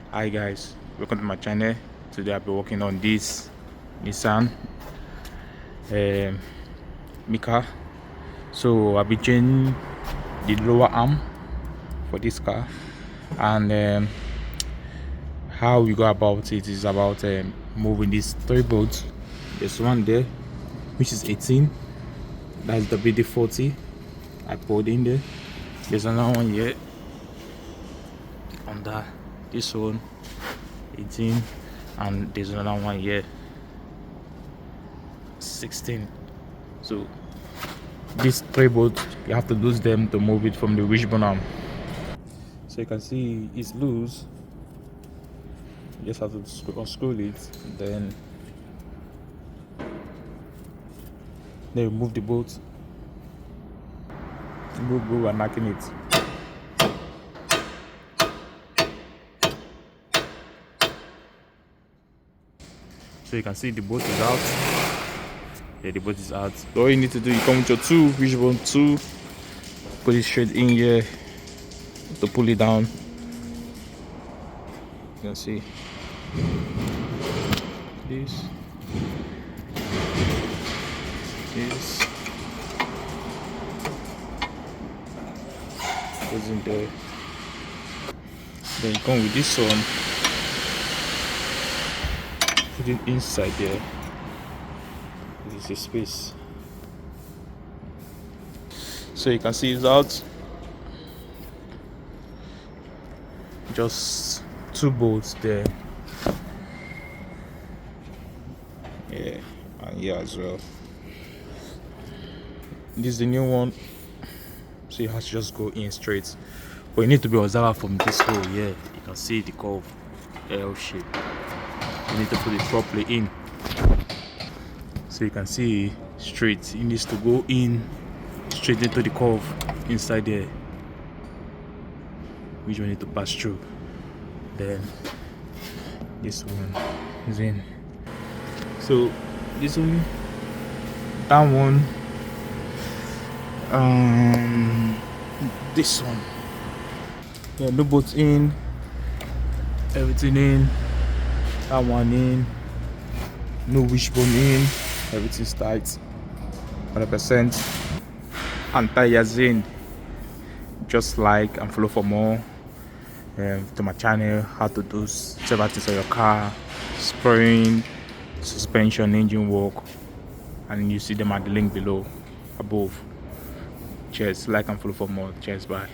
Hi guys, welcome to my channel. Today I'll be working on this Nissan Micra. So I'll be changing the lower arm for this car, and how we go about it is about moving these 3 bolts. There's one there which is 18, that's the BD40 I put in there. There's another one here on that, this one 18, and there's another one here 16. So these 3 bolts, you have to lose them to move it from the wishbone arm. So you can see it's loose. You just have to unscrew it, then remove the bolt. Go and knocking it. So you can see the bolt is out. Yeah, the bolt is out. So all you need to do, you come with your wishbone 2, put it straight in here to pull it down. You can see this goes in there. Then you come with this one, put it inside there. This is a space. So you can see it's out. Just 2 bolts there. Yeah, and here as well. This is the new one. So you have to just go in straight. But you need to be observant from this hole here. You can see the curve, L shape. You need to put it properly in. So you can see straight. It needs to go in straight into the curve inside there, which we need to pass through. Then this one is in. So this one, that one, this one. Yeah, no bolts in, everything in. That one in, no wishbone in, everything's tight, 100%. And tires in. Just like and follow for more to my channel, how to do several things on your car, spraying, suspension, engine work, and you see them at the link below above. Cheers, like and follow for more. Cheers, bye.